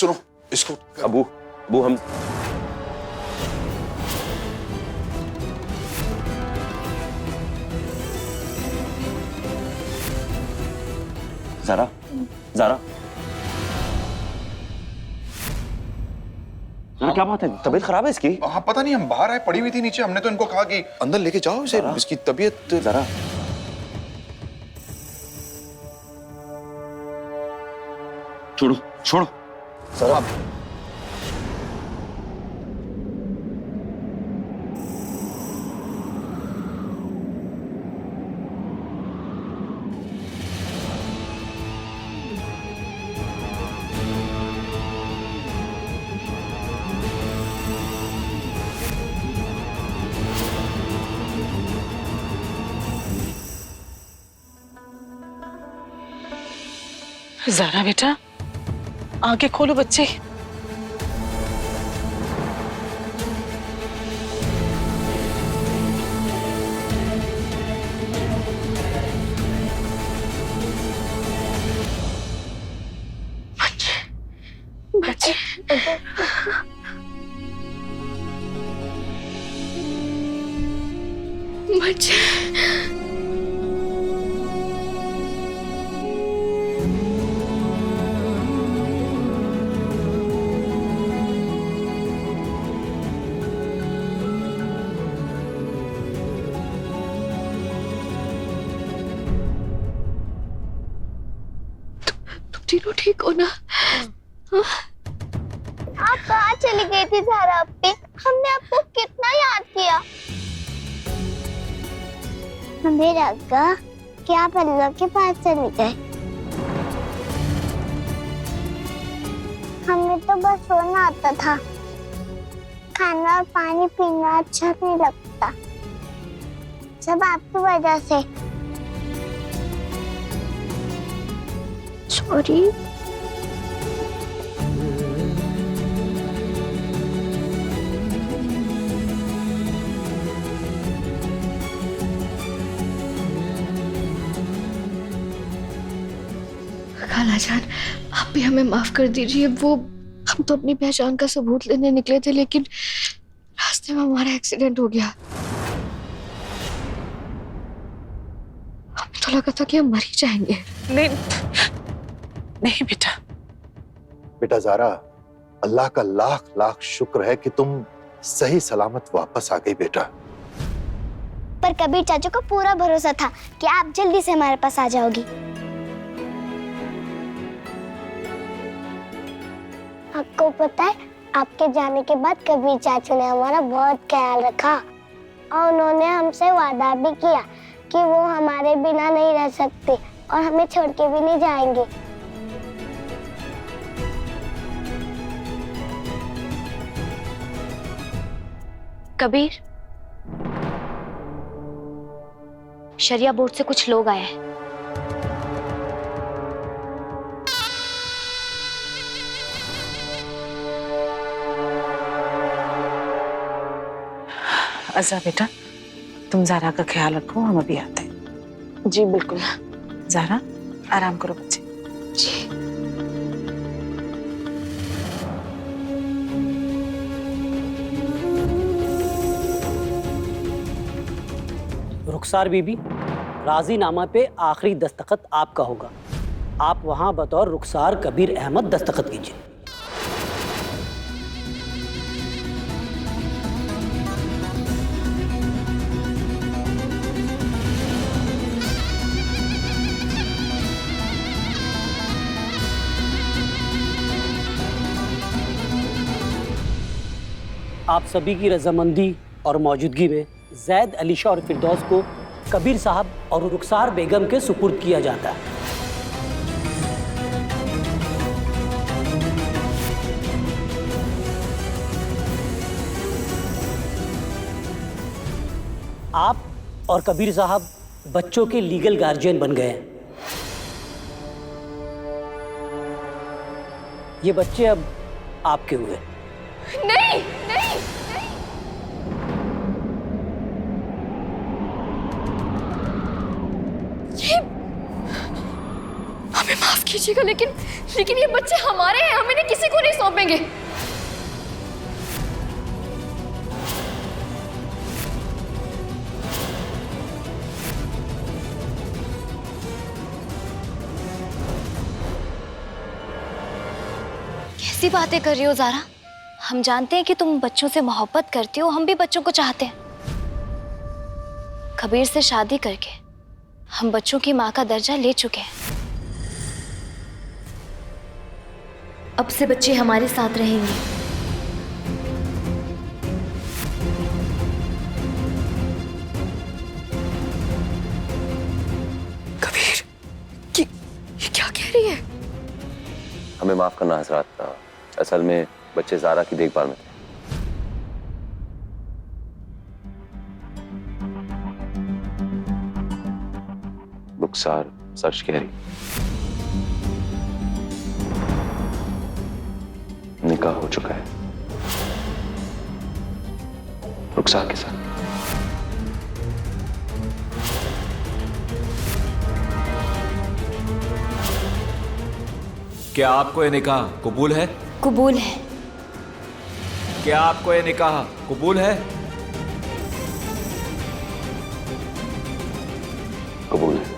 सुनो इसको। अबू अबू हम ज़ारा ज़ारा क्या बात है? तबीयत खराब है इसकी? हाँ पता नहीं, हम बाहर आए, पड़ी हुई थी नीचे, हमने तो इनको कहा कि अंदर लेके जाओ इसे, इसकी तबीयत। ज़ारा छोड़ो छोड़ो ज़ारा। ज़ारा बेटा, आंखें खोलो बच्चे। बच्चे बच्चे तीनों ठीक हो ना? आप कहाँ चली गई थी ज़ारा अपी? हमने आपको कितना याद किया। हमें लगा कि आप अल्लाह के पास चली गए। हमें तो बस सोना आता था, खाना और पानी पीना अच्छा नहीं लगता, सब आपकी वजह से। सॉरी। खालाजान, आप भी हमें माफ कर दीजिए। वो हम तो अपनी पहचान का सबूत लेने निकले थे, लेकिन रास्ते में हमारा एक्सीडेंट हो गया। हमें तो लगा था कि हम मर ही जाएंगे। नहीं नहीं बेटा। बेटा ज़ारा, अल्लाह का लाख लाख शुक्र है कि तुम सही सलामत वापस आ गई बेटा। पर कबीर चाचू को पूरा भरोसा था कि आप जल्दी से हमारे पास आ जाओगी। आपको पता है, आपके जाने के बाद कबीर चाचू ने हमारा बहुत ख्याल रखा और उन्होंने हमसे वादा भी किया कि वो हमारे बिना नहीं रह सकते और हमें छोड़ के भी नहीं जाएंगे। कबीर, शरिया बोर्ड से कुछ लोग आए हैं। अज़रा बेटा, तुम ज़ारा का ख्याल रखो, हम अभी आते हैं। जी बिल्कुल। ज़ारा आराम करो बच्चे। जी। रुखसार बीबी, राजीनामा पे आखिरी दस्तखत आपका होगा। आप वहां बतौर रुखसार कबीर अहमद दस्तखत कीजिए। आप सभी की रजामंदी और मौजूदगी में जैद, अलीशा और फिरदौस को कबीर साहब और रुखसार बेगम के सुपुर्द किया जाता है। आप और कबीर साहब बच्चों के लीगल गार्जियन बन गए हैं। ये बच्चे अब आपके हुए। नहीं नहीं ये हमें माफ कीजिएगा, लेकिन ये बच्चे हमारे हैं, हमें किसी को नहीं छोड़ेंगे। कैसी बातें कर रही हो ज़ारा? हम जानते हैं कि तुम बच्चों से मोहब्बत करती हो, हम भी बच्चों को चाहते हैं। कबीर से शादी करके हम बच्चों की माँ का दर्जा ले चुके हैं। अब से बच्चे हमारे साथ रहेंगे। कबीर, ये क्या कह रही है? हमें माफ करना हजरात, असल में बच्चे ज़ारा की देखभाल में थे। रुखसार सच कह रही, निकाह हो चुका है रुखसार के साथ। क्या आपको ये निकाह कबूल है? कबूल है। क्या आपको ये निकाह कबूल है? कबूल है।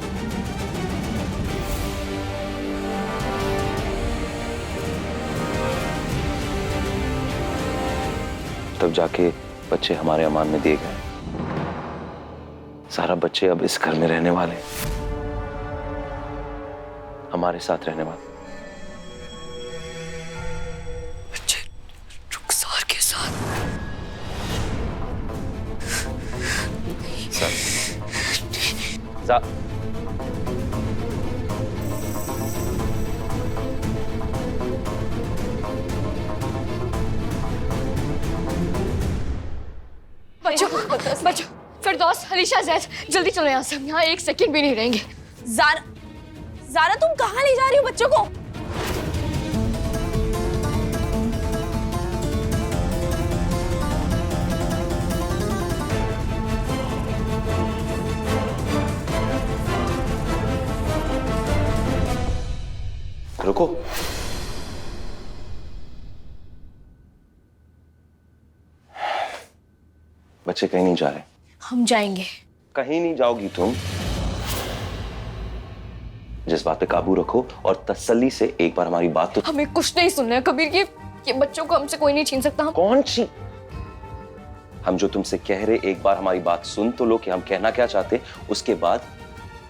तब जाके बच्चे हमारे अमान में दिए गए। सारा बच्चे अब इस घर में रहने वाले, हमारे साथ रहने वाले। बच्चे रुखसार के साथ? बच्चों, बच्चों, फिरदौस, अलीशा, जैद, जल्दी चलो यहाँ से। हम यहाँ एक सेकंड भी नहीं रहेंगे। ज़ारा तुम कहाँ ले जा रही हो बच्चों को? रुको, बच्चे कहीं नहीं जा रहे। हम जाएंगे। कहीं नहीं जाओगी तुम। जिस बात पे काबू रखो और तसल्ली से एक बार हमारी बात तो। हमें कुछ नहीं सुनना है कबीर। ये बच्चों को हमसे कोई नहीं छीन सकता। कौन सी? हम जो तुमसे कह रहे, एक बार हमारी बात सुन तो लो कि हम कहना क्या चाहते, उसके बाद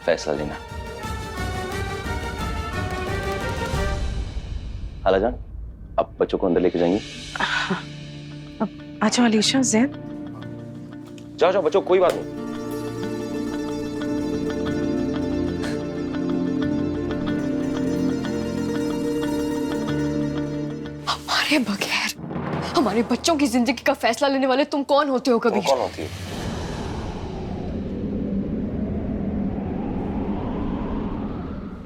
फैसला लेना। खालाजान, अब बच्चों को अंदर लेके जाएंगी? अच्छा अलीशा, जैद, जाओ जाओ बच्चों, कोई बात नहीं। हमारे बगैर हमारे बच्चों की जिंदगी का फैसला लेने वाले तुम कौन होते हो कबीर? कौन होती है?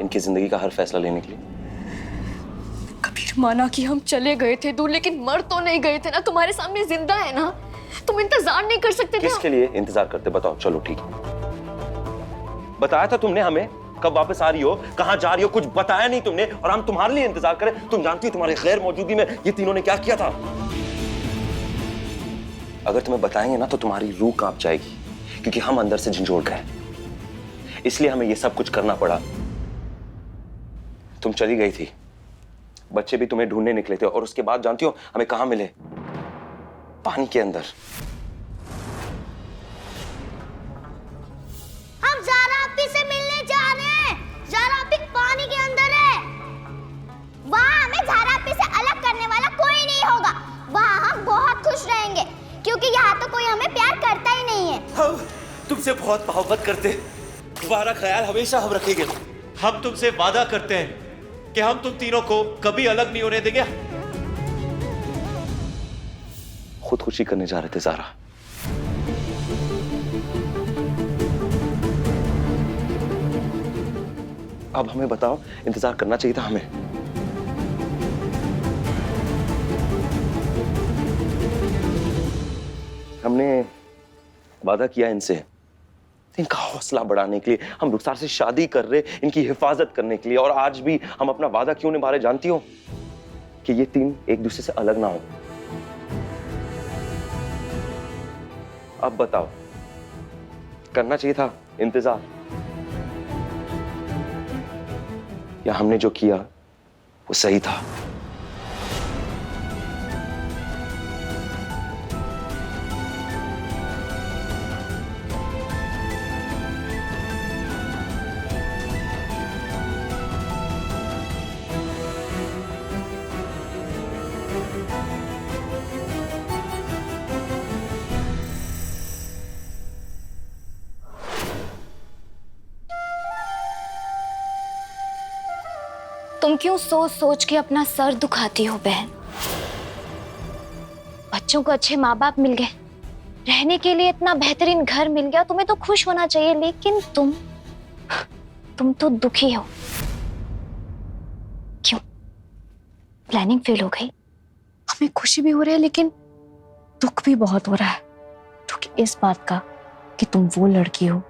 इनकी जिंदगी का हर फैसला लेने के लिए। कबीर, माना कि हम चले गए थे दूर, लेकिन मर तो नहीं गए थे ना। तुम्हारे सामने जिंदा है ना। तुम इंतजार नहीं कर सकते थे? किसके लिए इंतजार करते? बताओ। चलो ठीक है, बताया था तुमने हमें कब वापस आ रही हो, कहां जा रही हो, कुछ बताया नहीं तुमने, और हम तुम्हारे लिए इंतजार करें। तुम जानती हो तुम्हारी गैर मौजूदगी में ये तीनों ने क्या किया था। अगर तुम्हें बताएंगे ना तो तुम्हारी रूह कांप जाएगी, क्योंकि हम अंदर से झंझोड़ गए, इसलिए हमें ये सब कुछ करना पड़ा। तुम चली गई थी, बच्चे भी तुम्हें ढूंढने निकले थे, और उसके बाद जानती हो हमें कहां मिले? पानी के अंदर। हम ज़ारा आपी से मिलने जा रहे हैं। ज़ारा आपी पानी के अंदर है। वहाँ हमें ज़ारा आपी से अलग करने वाला कोई नहीं होगा। वहाँ हम बहुत खुश रहेंगे, क्योंकि यहाँ तो कोई हमें प्यार करता ही नहीं है। हम तुमसे बहुत मोहब्बत करते हैं, तुम्हारा ख्याल हमेशा हम रखेंगे। हम तुमसे वादा करते हैं कि हम तुम तीनों को कभी अलग नहीं होने देंगे। खुदकुशी करने जा रहे थे ज़ारा। अब हमें बताओ, इंतजार करना चाहिए था हमें। हमने वादा किया इनसे, इनका हौसला बढ़ाने के लिए, हम रुखसार से शादी कर रहे, इनकी हिफाजत करने के लिए, और आज भी हम अपना वादा क्यों निभा रहे जानती हो? कि ये तीन एक दूसरे से अलग ना हो। अब बताओ, करना चाहिए था इंतजार, या हमने जो किया वो सही था? तुम क्यों सोच सोच के अपना सर दुखाती हो बहन? बच्चों को अच्छे माँ बाप मिल गए, रहने के लिए इतना बेहतरीन घर मिल गया, तुम्हें तो खुश होना चाहिए, लेकिन तुम तो दुखी हो। क्यों? प्लानिंग फेल हो गई? हमें खुशी भी हो रही है लेकिन दुख भी बहुत हो रहा है। दुख इस बात का कि तुम वो लड़की हो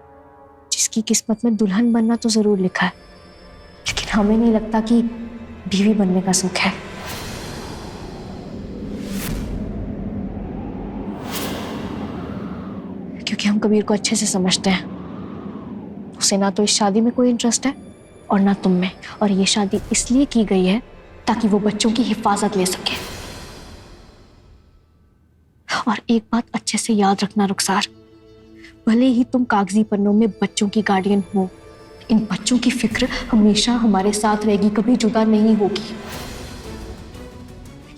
जिसकी किस्मत में दुल्हन बनना तो जरूर लिखा है, लेकिन हमें नहीं लगता कि बीवी बनने का सुख है। क्योंकि हम कबीर को अच्छे से समझते हैं। उसे ना तो इस शादी में कोई इंटरेस्ट है और ना तुम में, और ये शादी इसलिए की गई है ताकि वो बच्चों की हिफाजत ले सके। और एक बात अच्छे से याद रखना रुखसार, भले ही तुम कागजी पन्नों में बच्चों की गार्डियन हो, इन बच्चों की फिक्र हमेशा हमारे साथ रहेगी, कभी जुदा नहीं होगी।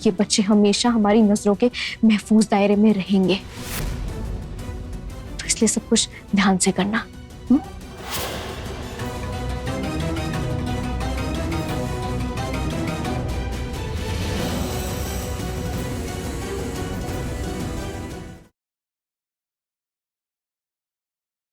ये बच्चे हमेशा हमारी नजरों के महफूज दायरे में रहेंगे, तो इसलिए सब कुछ ध्यान से करना।